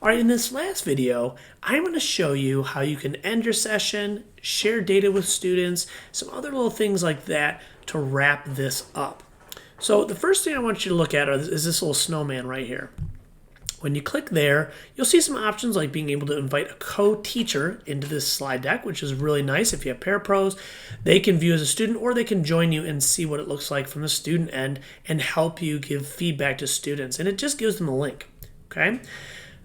All right, in this last video, I'm going to show you how you can end your session, share data with students, some other little things like that to wrap this up. So the first thing I want you to look at is this little snowman right here. When you click there, you'll see some options like being able to invite a co-teacher into this slide deck, which is really nice. If you have Pear Pros, they can view as a student or they can join you and see what it looks like from the student end and help you give feedback to students. And it just gives them a link, okay?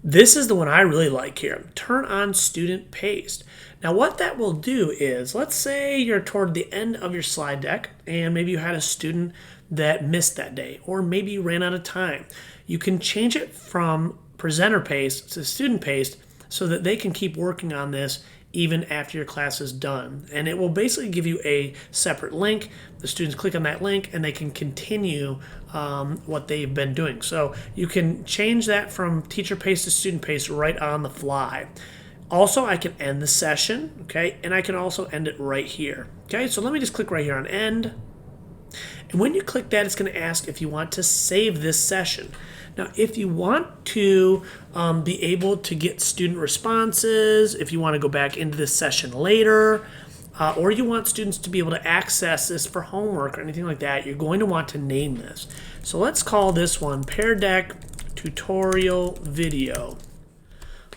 This is the one I really like here. Turn on student paste. Now what that will do is, let's say you're toward the end of your slide deck and maybe you had a student that missed that day, or maybe you ran out of time. You can change it from presenter paste to student paste so that they can keep working on this even after your class is done. And it will basically give you a separate link. The students click on that link and they can continue what they've been doing. So you can change that from teacher paste to student paste right on the fly. Also, I can end the session, okay? And I can also end it right here, okay? So let me just click right here on end. And when you click that, it's going to ask if you want to save this session. Now, if you want to be able to get student responses, if you want to go back into this session later, or you want students to be able to access this for homework or anything like that, you're going to want to name this. So let's call this one Pear Deck Tutorial Video.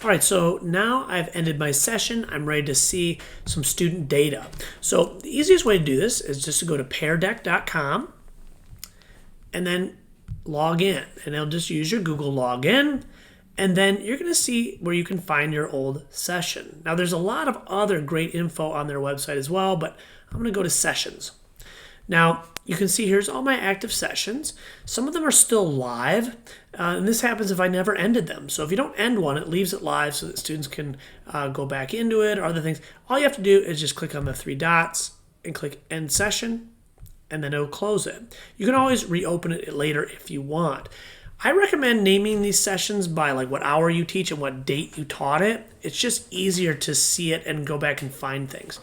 All right, so now I've ended my session. I'm ready to see some student data. So the easiest way to do this is just to go to peardeck.com and then log in. And it'll just use your Google login. And then you're going to see where you can find your old session. Now, there's a lot of other great info on their website as well, but I'm going to go to sessions. Now, you can see here's all my active sessions. Some of them are still live, and this happens if I never ended them. So if you don't end one, it leaves it live so that students can go back into it or other things. All you have to do is just click on the three dots and click End Session, and then it'll close it. You can always reopen it later if you want. I recommend naming these sessions by like what hour you teach and what date you taught it. It's just easier to see it and go back and find things.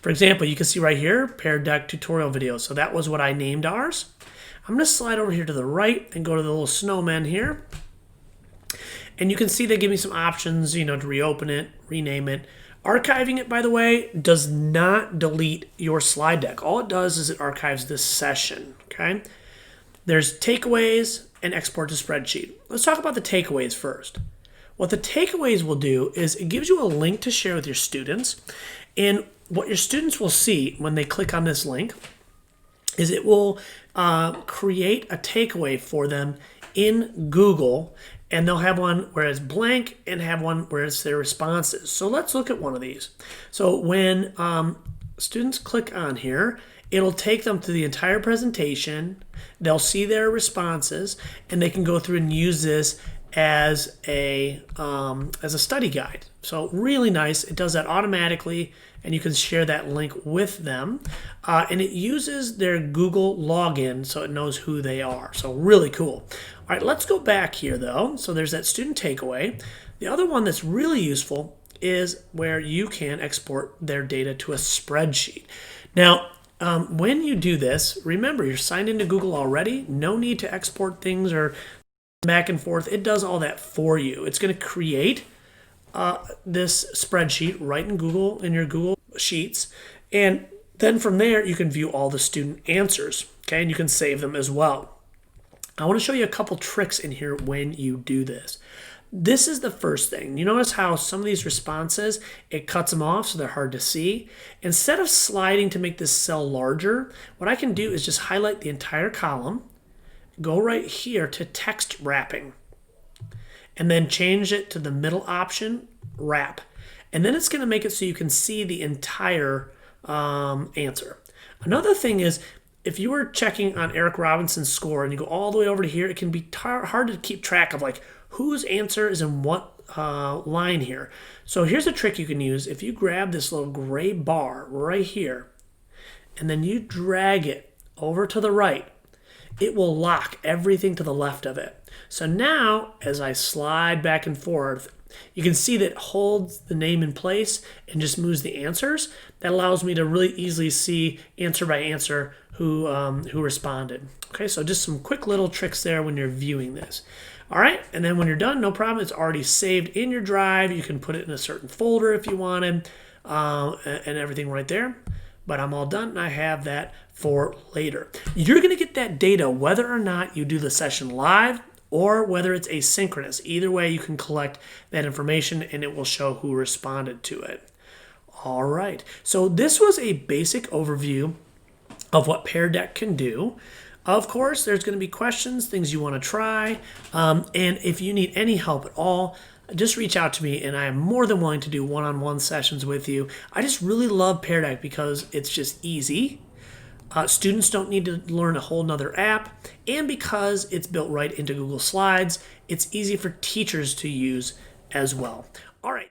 For example, you can see right here, Pear Deck Tutorial Video. So that was what I named ours. I'm going to slide over here to the right and go to the little snowman here. And you can see they give me some options, to reopen it, rename it. Archiving it, by the way, does not delete your slide deck. All it does is it archives this session, okay? There's takeaways and export to spreadsheet. Let's talk about the takeaways first. What the takeaways will do is it gives you a link to share with your students. And what your students will see when they click on this link is it will create a takeaway for them in Google, and they'll have one where it's blank and have one where it's their responses. So let's look at one of these. So when students click on here, it'll take them to the entire presentation. They'll see their responses, and they can go through and use this as a study guide. So really nice. It does that automatically, and you can share that link with them. And it uses their Google login so it knows who they are. So really cool. All right, let's go back here though. So there's that student takeaway. The other one that's really useful is where you can export their data to a spreadsheet. Now, when you do this, remember you're signed into Google already. No need to export things or back and forth. It does all that for you. It's going to create this spreadsheet right in Google, in your Google Sheets, and then from there you can view all the student answers, okay, and you can save them as well. I want to show you a couple tricks in here when you do this. This is the first thing. You notice how some of these responses, it cuts them off so they're hard to see. Instead of sliding to make this cell larger, what I can do is just highlight the entire column, go right here to text wrapping, and then change it to the middle option, wrap. And then it's going to make it so you can see the entire answer. Another thing is, if you were checking on Eric Robinson's score and you go all the way over to here, it can be hard to keep track of like whose answer is in what line here. So here's a trick you can use. If you grab this little gray bar right here, and then you drag it over to the right, it will lock everything to the left of it. So now, as I slide back and forth, you can see that it holds the name in place and just moves the answers. That allows me to really easily see answer by answer who responded. Okay, so just some quick little tricks there when you're viewing this. All right, and then when you're done, no problem. It's already saved in your drive. You can put it in a certain folder if you wanted, and everything right there. But I'm all done, and I have that for later. You're going to get that data whether or not you do the session live or whether it's asynchronous. Either way, you can collect that information, and it will show who responded to it. All right, so this was a basic overview of what Pear Deck can do. Of course, there's going to be questions, things you want to try, and if you need any help at all, just reach out to me, and I am more than willing to do one-on-one sessions with you. I just really love Pear Deck because it's just easy. Students don't need to learn a whole nother app, and because it's built right into Google Slides, it's easy for teachers to use as well. All right.